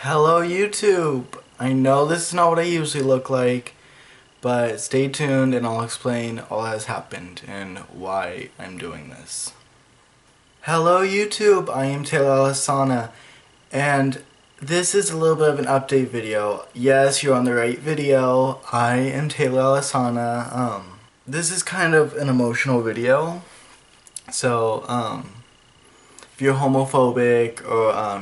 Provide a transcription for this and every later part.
Hello YouTube! I know this is not what I usually look like, but stay tuned and I'll explain all that has happened and why I'm doing this. Hello YouTube! I am Taylor Alasana, and this is a little bit of an update video. Yes, you're on the right video. I am Taylor Alasana. This is kind of an emotional video, so if you're homophobic or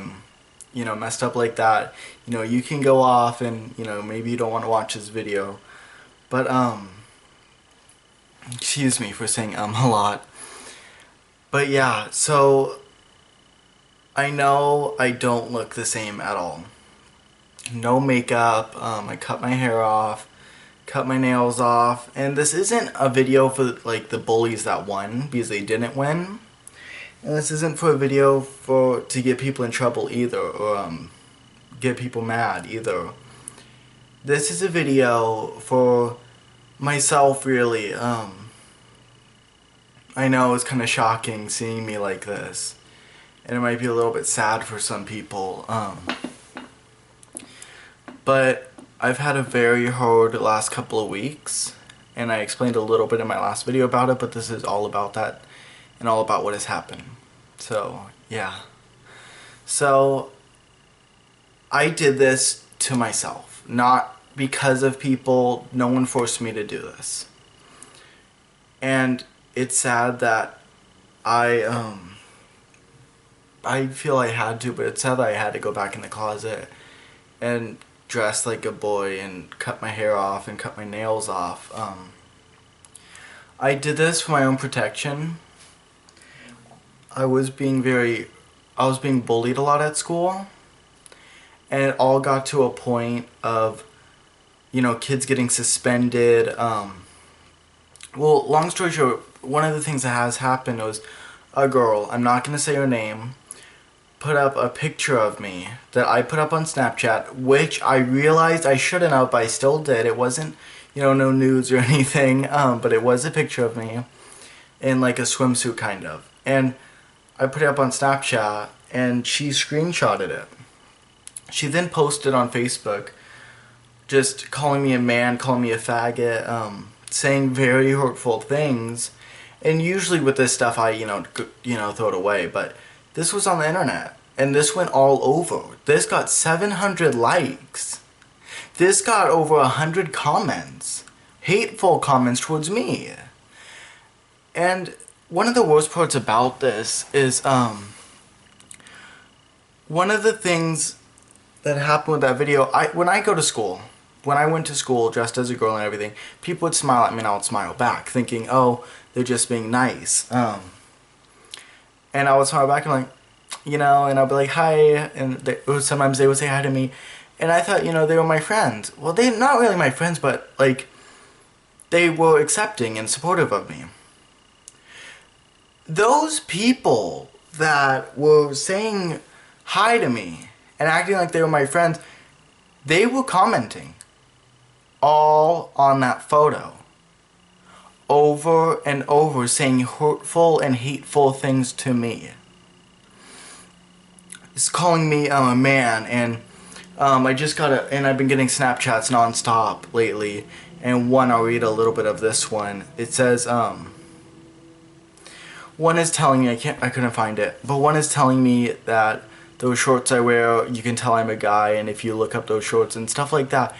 messed up like that, you can go off and, maybe you don't want to watch this video. But, excuse me for saying a lot. But yeah, so I know I don't look the same at all. No makeup, I cut my hair off, cut my nails off, and this isn't a video for like the bullies that won, because they didn't win. And this isn't for a video to get people in trouble either, or get people mad either. This is a video for myself, really. I know it's kind of shocking seeing me like this, and it might be a little bit sad for some people. But I've had a very hard last couple of weeks, and I explained a little bit in my last video about it, but this is all about that and all about what has happened. So, yeah. So, I did this to myself, not because of people. No one forced me to do this. And it's sad that I feel I had to, but it's sad that I had to go back in the closet and dress like a boy and cut my hair off and cut my nails off. I did this for my own protection. I was being bullied a lot at school, and it all got to a point of, kids getting suspended. Well, long story short, one of the things that has happened was a girl, I'm not going to say her name, put up a picture of me that I put up on Snapchat, which I realized I shouldn't have, but I still did. It wasn't, no nudes or anything, but it was a picture of me in like a swimsuit kind of. And I put it up on Snapchat, and she screenshotted it. She then posted on Facebook, just calling me a man, calling me a faggot, saying very hurtful things. And usually with this stuff, I, throw it away. But this was on the internet, and this went all over. This got 700 likes. This got over 100 comments. Hateful comments towards me. And one of the worst parts about this is, one of the things that happened with that video, when I went to school dressed as a girl and everything, people would smile at me and I would smile back, thinking, oh, they're just being nice. And I would smile back and like, and I'd be like, hi, and sometimes they would say hi to me, and I thought, they were my friends. Well, they're not really my friends, but like, they were accepting and supportive of me. Those people that were saying hi to me and acting like they were my friends, they were commenting all on that photo over and over, saying hurtful and hateful things to me. It's calling me a man, and I've been getting Snapchats nonstop lately, and I'll read a little bit of this one. It says, one is telling me, I couldn't find it, but one is telling me that those shorts I wear, you can tell I'm a guy, and if you look up those shorts and stuff like that,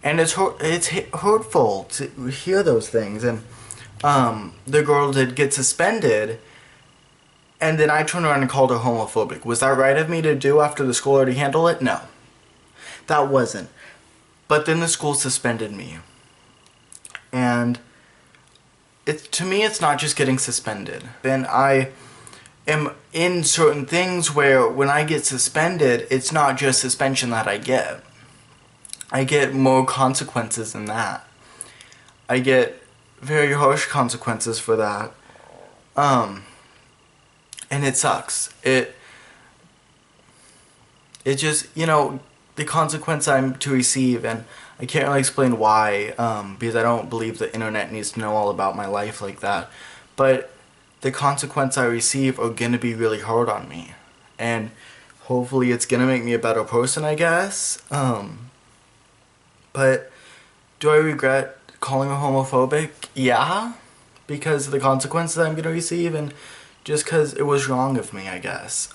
and it's hurtful to hear those things. And the girl did get suspended, and then I turned around and called her homophobic. Was that right of me to do after the school already handled it? No, that wasn't. But then the school suspended me, and to me, it's not just getting suspended. Then I am in certain things where when I get suspended, it's not just suspension that I get. I get more consequences than that. I get very harsh consequences for that. And it sucks. It just, the consequence I'm to receive, and I can't really explain why, because I don't believe the internet needs to know all about my life like that. But the consequence I receive are gonna be really hard on me. And Hopefully it's gonna make me a better person, I guess. But do I regret calling her homophobic? Yeah, because of the consequences I'm gonna receive, and just because it was wrong of me, I guess.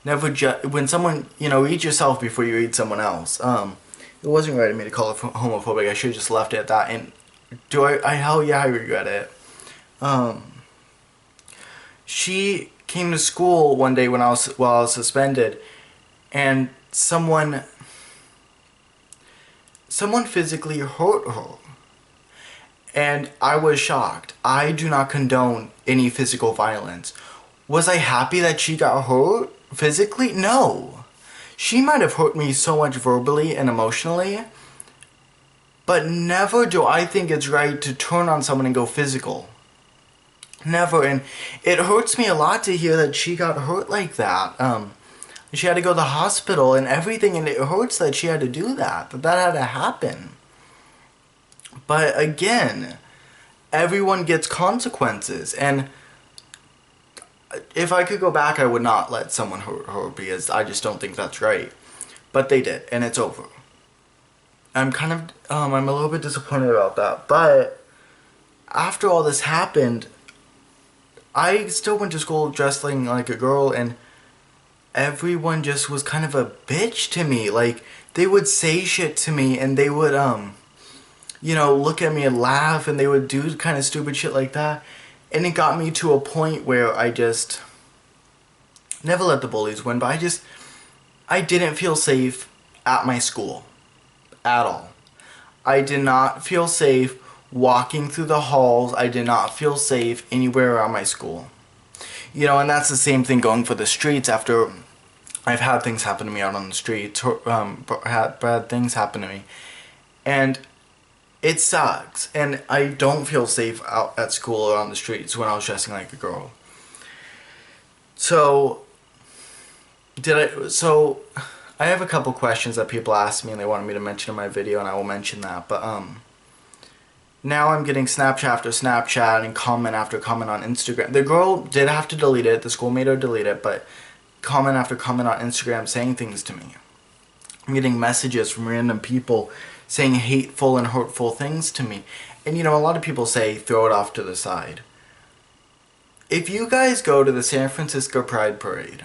Never when someone, read yourself before you read someone else. It wasn't right of me to call her homophobic. I should have just left it at that. And hell yeah, I regret it. She came to school one day while I was suspended, and someone physically hurt her. And I was shocked. I do not condone any physical violence. Was I happy that she got hurt physically? No. She might have hurt me so much verbally and emotionally, but never do I think it's right to turn on someone and go physical. Never. And it hurts me a lot to hear that she got hurt like that. She had to go to the hospital and everything, and it hurts that she had to do that had to happen. But again, everyone gets consequences, and if I could go back, I would not let someone hurt her, because I just don't think that's right. But they did, and it's over. I'm a little bit disappointed about that, but after all this happened, I still went to school dressing like a girl, and everyone just was kind of a bitch to me. Like, they would say shit to me, and they would, look at me and laugh, and they would do kind of stupid shit like that. And it got me to a point where I just never let the bullies win, but I didn't feel safe at my school at all. I did not feel safe walking through the halls. I did not feel safe anywhere around my school. And that's the same thing going for the streets after I've had things happen to me out on the streets, had bad things happen to me. And it sucks, and I don't feel safe out at school or on the streets when I was dressing like a girl. So, I have a couple questions that people ask me and they wanted me to mention in my video, and I will mention that, but, now I'm getting Snapchat after Snapchat and comment after comment on Instagram. The girl did have to delete it, the school made her delete it, but comment after comment on Instagram saying things to me. I'm getting messages from random people saying hateful and hurtful things to me. And a lot of people say throw it off to the side. If you guys go to the San Francisco Pride Parade,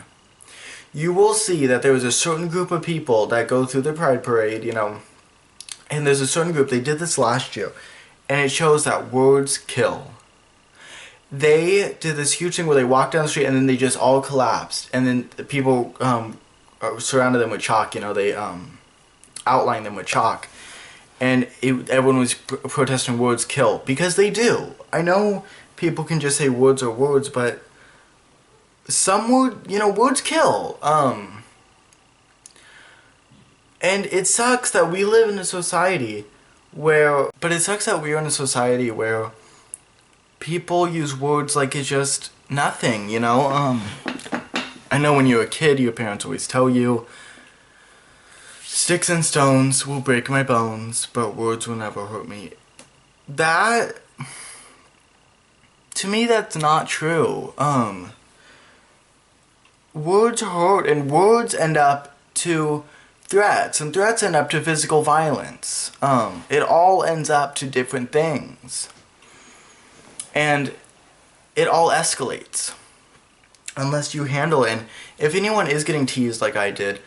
you will see that there was a certain group of people that go through the Pride Parade, and there's a certain group, they did this last year, and it shows that words kill. They did this huge thing where they walked down the street and then they just all collapsed, and then the people surrounded them with chalk, they outlined them with chalk. And everyone was protesting words kill, because they do. I know people can just say words are words, but some words kill. And it sucks that we live in a society where people use words like it's just nothing, I know when you're a kid, your parents always tell you, sticks and stones will break my bones, but words will never hurt me. That, to me, that's not true. Words hurt, and words end up to threats, and threats end up to physical violence. It all ends up to different things. And it all escalates unless you handle it. And if anyone is getting teased like I did,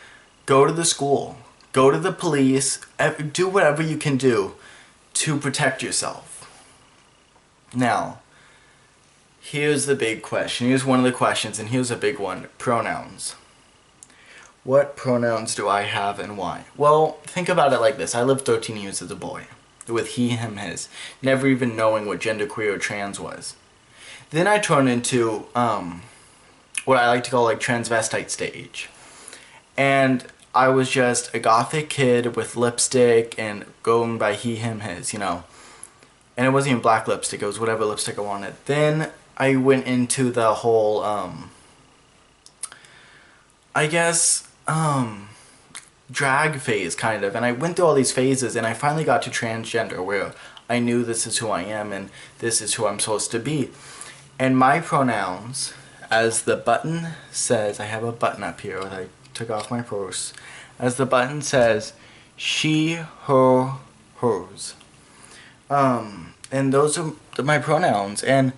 go to the school. Go to the police, do whatever you can do to protect yourself. Now, here's the big question. Here's one of the questions, and here's a big one. Pronouns. What pronouns do I have and why? Well, think about it like this. I lived 13 years as a boy with he, him, his, never even knowing what genderqueer or trans was. Then I turned into what I like to call transvestite stage. And I was just a gothic kid with lipstick and going by he, him, his, And it wasn't even black lipstick, it was whatever lipstick I wanted. Then I went into the whole, drag phase, kind of. And I went through all these phases, and I finally got to transgender, where I knew this is who I am and this is who I'm supposed to be. And my pronouns, as the button says, I have a button up here that I took off my purse, as the button says she, her, hers. And those are my pronouns. And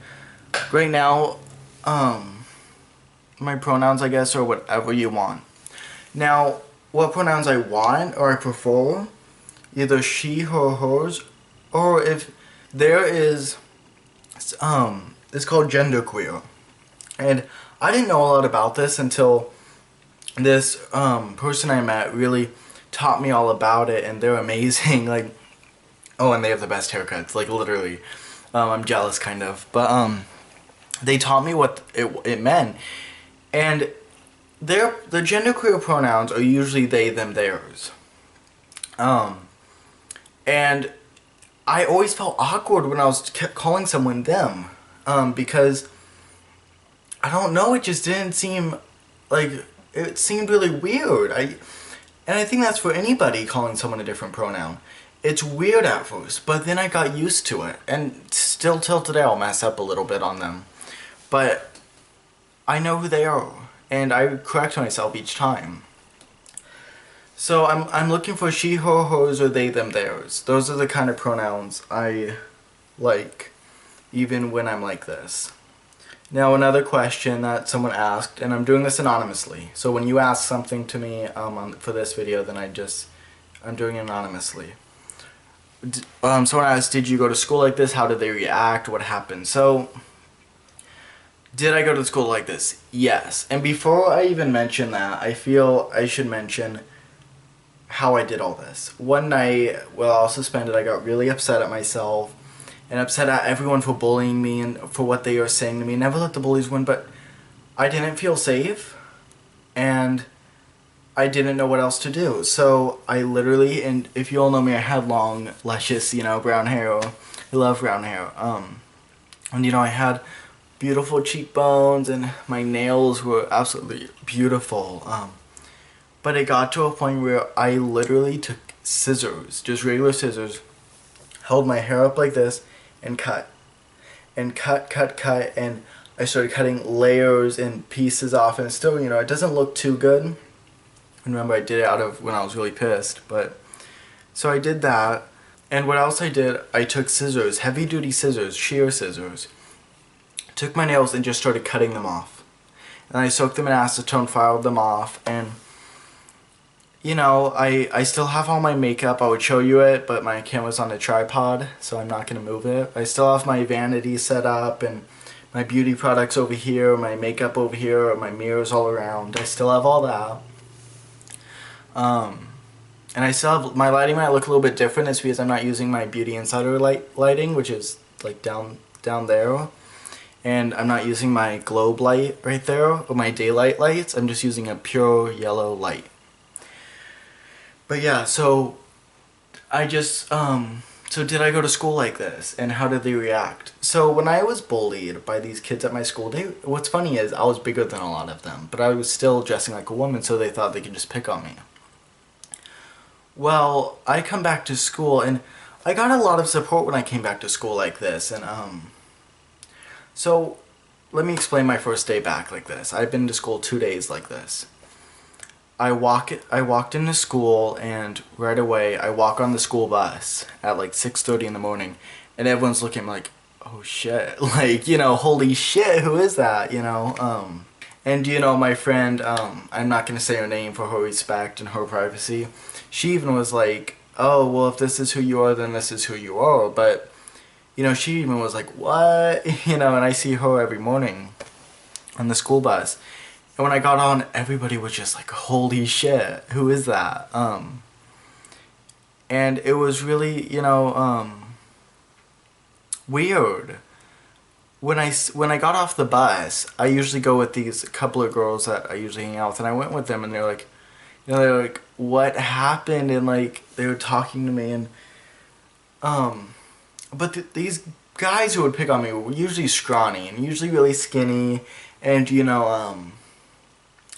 right now, my pronouns, I guess, are whatever you want. Now, what pronouns I want or I prefer, either she, her, hers, or if there is, it's called genderqueer. And I didn't know a lot about this until this person I met really taught me all about it, and they're amazing. Like, oh, and they have the best haircuts, like literally. I'm jealous, kind of. But they taught me what it meant. And the genderqueer pronouns are usually they, them, theirs. And I always felt awkward when I was calling someone them. Because, I don't know, it just didn't seem like, it seemed really weird. And I think that's for anybody calling someone a different pronoun. It's weird at first, but then I got used to it. And still till today I'll mess up a little bit on them. But I know who they are, and I correct myself each time. So I'm looking for she, her, hers, or they, them, theirs. Those are the kind of pronouns I like, even when I'm like this. Now, another question that someone asked, and I'm doing this anonymously. So when you ask something to me for this video, then I'm doing it anonymously. Someone asked, did you go to school like this? How did they react? What happened? So, did I go to school like this? Yes. And before I even mention that, I feel I should mention how I did all this. One night, while I was suspended, I got really upset at myself and upset at everyone for bullying me and for what they were saying to me. Never let the bullies win, but I didn't feel safe, and I didn't know what else to do. So I literally, and if you all know me, I had long, luscious, brown hair. I love brown hair. And I had beautiful cheekbones, and my nails were absolutely beautiful. But it got to a point where I literally took scissors, just regular scissors, held my hair up like this, and cut. And cut, and I started cutting layers and pieces off, and still, it doesn't look too good. And remember, I did it out of when I was really pissed, but, so I did that. And what else I did, I took scissors, heavy duty scissors, shear scissors, took my nails and just started cutting them off. And I soaked them in acetone, filed them off, and I still have all my makeup. I would show you it, but my camera's on a tripod, so I'm not going to move it. I still have my vanity set up, and my beauty products over here, my makeup over here, my mirrors all around. I still have all that. And I still have, my lighting might look a little bit different. It's because I'm not using my Beauty Insider lighting, which is like down there. And I'm not using my globe light right there, or my daylight lights. I'm just using a pure yellow light. But yeah, so I just, so did I go to school like this, and how did they react? So when I was bullied by these kids at my school, what's funny is I was bigger than a lot of them, but I was still dressing like a woman, so they thought they could just pick on me. Well, I come back to school, and I got a lot of support when I came back to school like this, and so let me explain my first day back like this. I've been to school 2 days like this. I walked into school, and right away I walk on the school bus at like 6:30 in the morning, and everyone's looking like, oh shit, like, holy shit, who is that, and my friend, I'm not gonna say her name for her respect and her privacy, she even was like, oh, well, if this is who you are, then this is who you are, but, she even was like, what, and I see her every morning on the school bus. And when I got on, everybody was just like, holy shit, who is that? And it was really, weird. When I got off the bus, I usually go with these couple of girls that I usually hang out with, and I went with them, and they're like, what happened? And like, they were talking to me, and, but these guys who would pick on me were usually scrawny, and usually really skinny, and,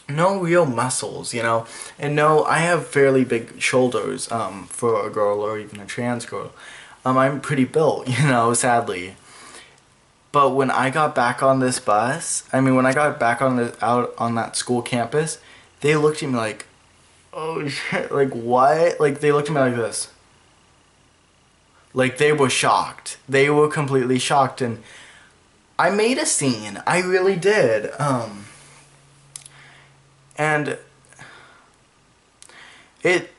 no real muscles, and no, I have fairly big shoulders, for a girl or even a trans girl. I'm pretty built, sadly. But when I got back on this bus, when I got back out on that school campus, they looked at me like, oh shit, like what? Like they looked at me like this. Like they were shocked. They were completely shocked, and I made a scene. I really did. And it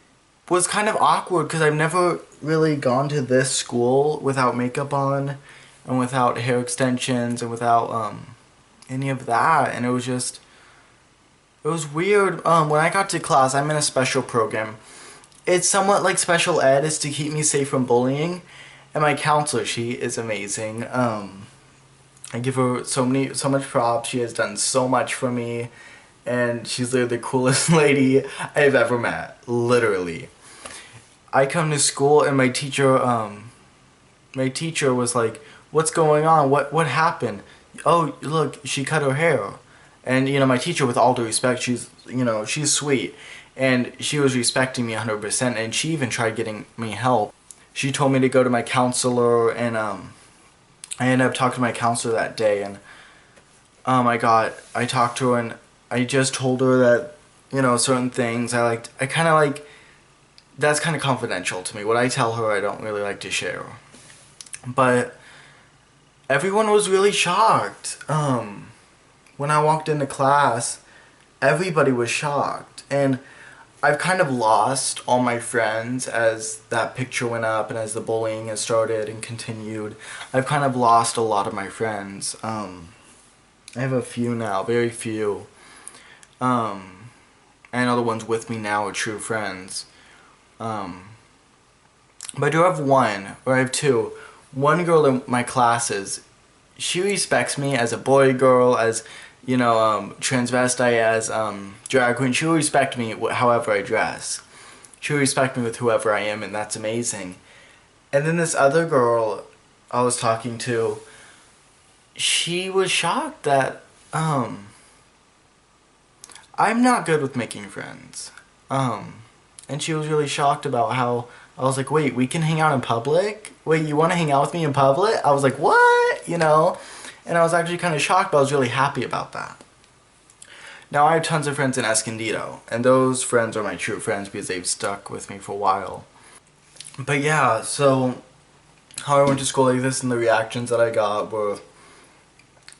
was kind of awkward because I've never really gone to this school without makeup on and without hair extensions and without any of that, and it was weird. When I got to class, I'm in a special program. It's somewhat like special ed. It's to keep me safe from bullying, and my counselor, she is amazing. I give her so much props. She has done so much for me, and she's literally the coolest lady I've ever met. Literally. I come to school and my teacher was like, "What's going on? What happened?" "Oh, look, she cut her hair." And my teacher, with all due respect, she's sweet, and she was respecting me 100%, and she even tried getting me help. She told me to go to my counselor, and I ended up talking to my counselor that day, and I talked to her, and I just told her that, certain things I kind of like, that's kind of confidential to me. What I tell her, I don't really like to share. But everyone was really shocked. When I walked into class, everybody was shocked. And I've kind of lost all my friends as that picture went up and as the bullying has started and continued. I've kind of lost a lot of my friends. I have a few now, very few. And other ones with me now are true friends. But I do have one, or I have two. One girl in my classes, she respects me as a boy, girl, as, transvestite, as, drag queen. She'll respect me however I dress. She'll respect me with whoever I am, and that's amazing. And then this other girl I was talking to, she was shocked that, I'm not good with making friends. And she was really shocked about how, I was like, wait, we can hang out in public? Wait, you want to hang out with me in public? I was like, what? And I was actually kind of shocked, but I was really happy about that. Now I have tons of friends in Escondido, and those friends are my true friends because they've stuck with me for a while. But yeah, so how I went to school like this and the reactions that I got were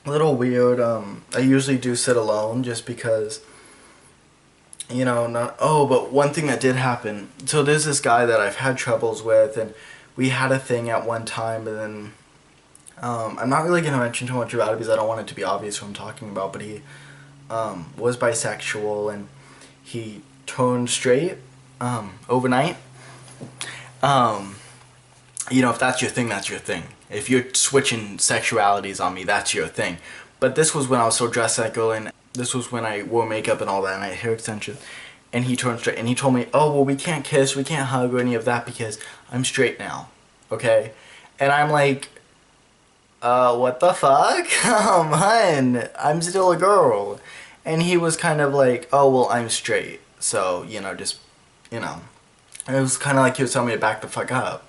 a little weird. I usually do sit alone just because, but one thing that did happen, so there's this guy that I've had troubles with, and we had a thing at one time, and then, I'm not really going to mention too much about it because I don't want it to be obvious who I'm talking about, but he, was bisexual, and he turned straight, overnight. If that's your thing, that's your thing. If you're switching sexualities on me, that's your thing. But this was when I was so dressed like girl, and this was when I wore makeup and all that, and I had hair extensions. And he turned straight, and he told me, "Oh, well, we can't kiss, we can't hug or any of that because I'm straight now, okay?" And I'm like, what the fuck? Hun, I'm still a girl. And he was kind of like, "Oh, well, I'm straight, so, And it was kind of like he was telling me to back the fuck up.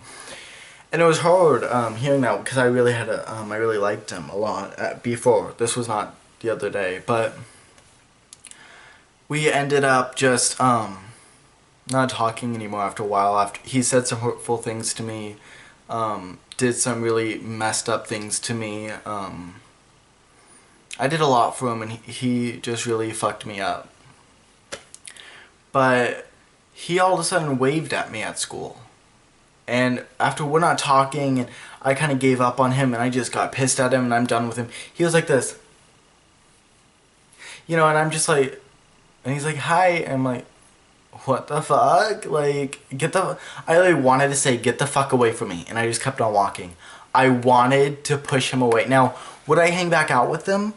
And it was hard hearing that because I really I really liked him a lot before. This was not the other day, but we ended up just not talking anymore after a while. After he said some hurtful things to me, did some really messed up things to me. I did a lot for him, and he just really fucked me up. But he all of a sudden waved at me at school. And after we're not talking, and I kind of gave up on him, and I just got pissed at him, and I'm done with him. He was like this. And I'm just like, and he's like, "Hi," and I'm like, what the fuck? Like, I really wanted to say, "Get the fuck away from me," and I just kept on walking. I wanted to push him away. Now, would I hang back out with them?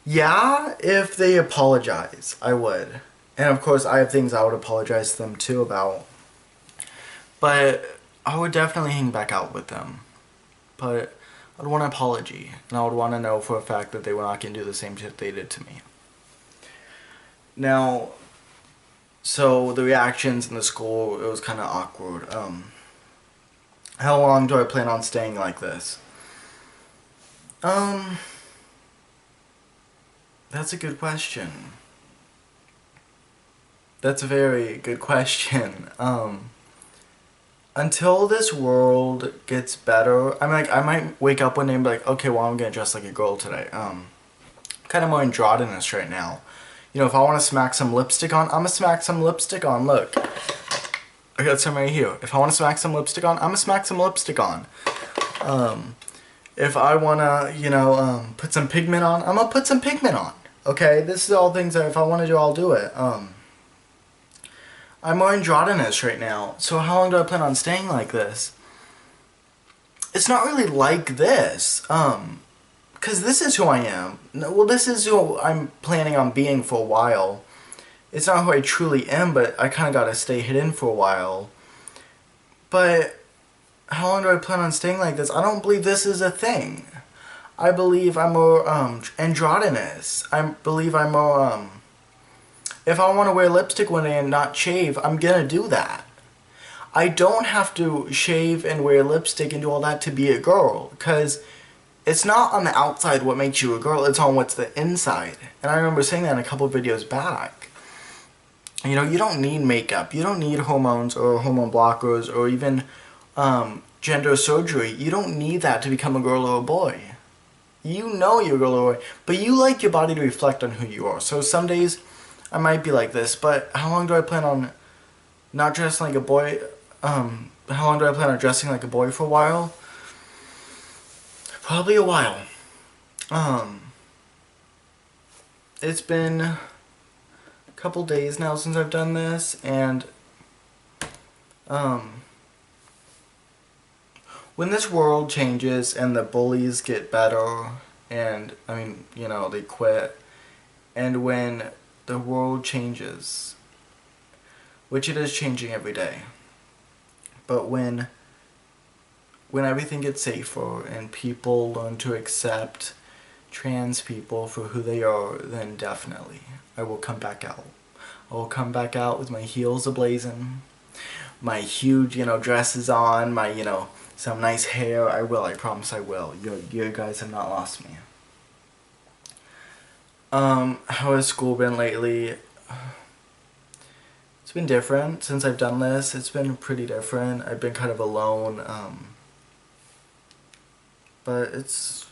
Yeah, if they apologize, I would. And of course, I have things I would apologize to them too about. But I would definitely hang back out with them. But I'd want an apology, and I would want to know for a fact that they were not going to do the same shit they did to me. Now, so the reactions in the school, it was kind of awkward. How long do I plan on staying like this? That's a good question. That's a very good question. Until this world gets better, I might wake up one day and be like, okay, well, I'm gonna dress like a girl today. Kind of more androgynous right now. You know, if I want to smack some lipstick on, I'm gonna smack some lipstick on. Look, I got some right here. If I want to smack some lipstick on, I'm gonna smack some lipstick on. If I wanna, put some pigment on, I'm gonna put some pigment on. Okay, this is all things that if I want to do, I'll do it. I'm more androgynous right now, so how long do I plan on staying like this? It's not really like this, because this is who I am. Well, this is who I'm planning on being for a while. It's not who I truly am, but I kind of gotta stay hidden for a while. But how long do I plan on staying like this? I don't believe this is a thing. I believe I'm more, androgynous. I believe I'm more, if I want to wear lipstick one day and not shave, I'm gonna do that. I don't have to shave and wear lipstick and do all that to be a girl, because it's not on the outside what makes you a girl, it's on what's the inside. And I remember saying that in a couple of videos back. You know, you don't need makeup, you don't need hormones or hormone blockers or even gender surgery. You don't need that to become a girl or a boy. You know you're a girl or a boy, but you like your body to reflect on who you are. So some days I might be like this, but how long do I plan on not dressing like a boy? How long do I plan on dressing like a boy for a while? Probably a while. It's been a couple days now since I've done this, and when this world changes and the bullies get better, and they quit, and when the world changes, which it is changing every day, but when everything gets safer and people learn to accept trans people for who they are, then definitely I will come back out. I will come back out with my heels ablazing, my huge, dresses on, my, some nice hair. I will, I promise I will. You guys have not lost me. How has school been lately? It's been different since I've done this. It's been pretty different. I've been kind of alone, but it's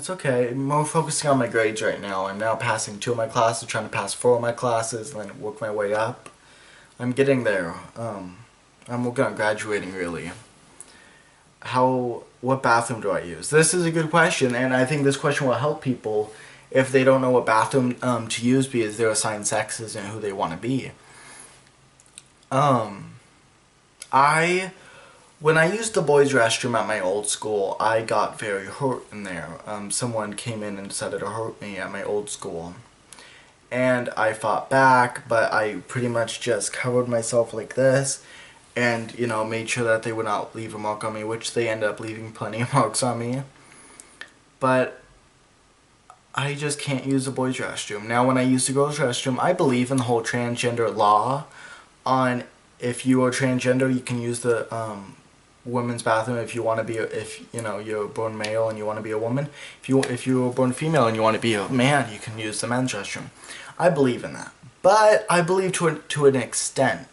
okay. I'm more focusing on my grades right now. I'm now passing 2 of my classes, trying to pass 4 of my classes, and then work my way up. I'm getting there. I'm working on graduating, really. What bathroom do I use? This is a good question, and I think this question will help people if they don't know what bathroom to use because they're assigned sexes and who they want to be. When I used the boys' restroom at my old school, I got very hurt in there. Someone came in and decided to hurt me at my old school. And I fought back, but I pretty much just covered myself like this and, made sure that they would not leave a mark on me, which they ended up leaving plenty of marks on me. But I just can't use the boys' restroom. Now, when I use the girls' restroom, I believe in the whole transgender law on if you are transgender, you can use the women's bathroom if you want to be you're born male and you want to be a woman. If you were born female and you want to be a man, you can use the men's restroom. I believe in that, but I believe to an extent.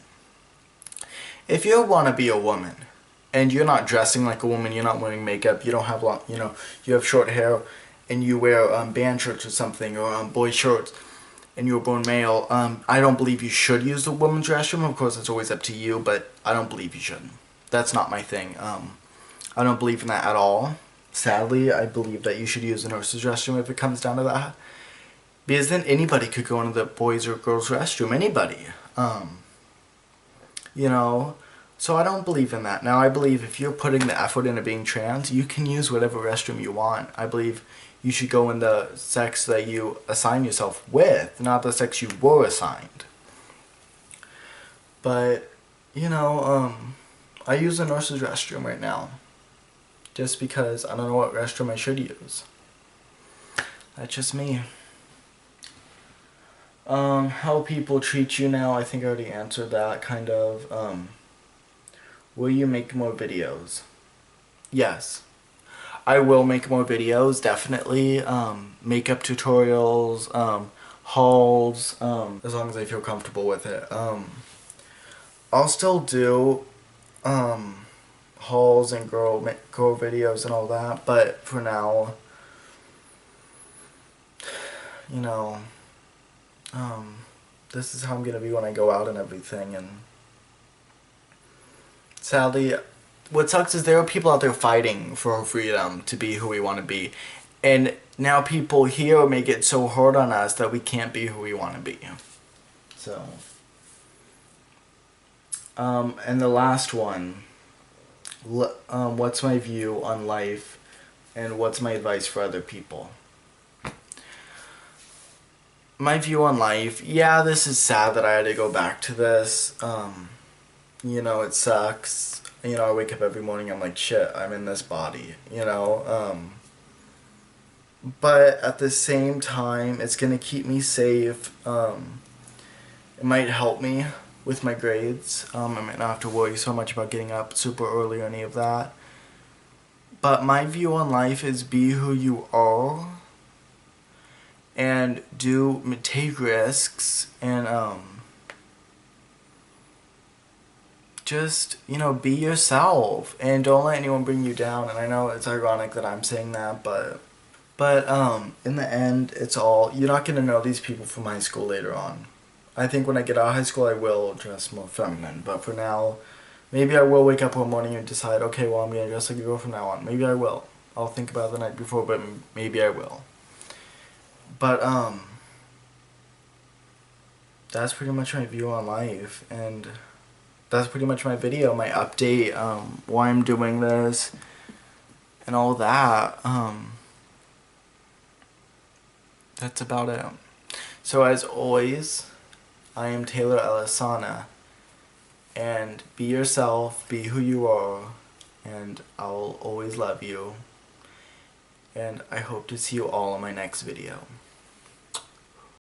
If you want to be a woman and you're not dressing like a woman, you're not wearing makeup, you don't have long, you have short hair, and you wear band shirts or something, or boy shorts, and you were born male, I don't believe you should use the women's restroom. Of course, it's always up to you, but I don't believe you should. That's not my thing. I don't believe in that at all. Sadly, I believe that you should use the nurse's restroom if it comes down to that. Because then anybody could go into the boys' or girls' restroom. Anybody. So I don't believe in that. Now, I believe if you're putting the effort into being trans, you can use whatever restroom you want. I believe you should go in the sex that you assign yourself with, not the sex you were assigned. But, I use the nurse's restroom right now. Just because I don't know what restroom I should use. That's just me. How people treat you now, I think I already answered that, kind of. Will you make more videos? Yes. I will make more videos, definitely. Makeup tutorials, hauls, as long as I feel comfortable with it. I'll still do hauls and girl videos and all that, but for now, you know, this is how I'm gonna be when I go out and everything. And sadly, what sucks is there are people out there fighting for our freedom to be who we want to be, and now people here make it so hard on us that we can't be who we want to be. So, and the last one, what's my view on life, and what's my advice for other people? My view on life, yeah, this is sad that I had to go back to this. You know, it sucks. You know, I wake up every morning, I'm like, shit, I'm in this body, you know. But at the same time, it's gonna keep me safe. It might help me with my grades. I might not have to worry so much about getting up super early or any of that. But my view on life is be who you are. And take risks, and just, you know, be yourself, and don't let anyone bring you down. And I know it's ironic that I'm saying that, but in the end, it's all, you're not gonna know these people from high school later on. I think when I get out of high school, I will dress more feminine, but for now, maybe I will wake up one morning and decide, okay, well, I'm gonna dress like a girl from now on. Maybe I will. I'll think about it the night before, but maybe I will. But, that's pretty much my view on life, and that's pretty much my video, my update, why I'm doing this, and all that. That's about it. So as always, I am Taylor Elisana, and be yourself, be who you are, and I'll always love you, and I hope to see you all in my next video.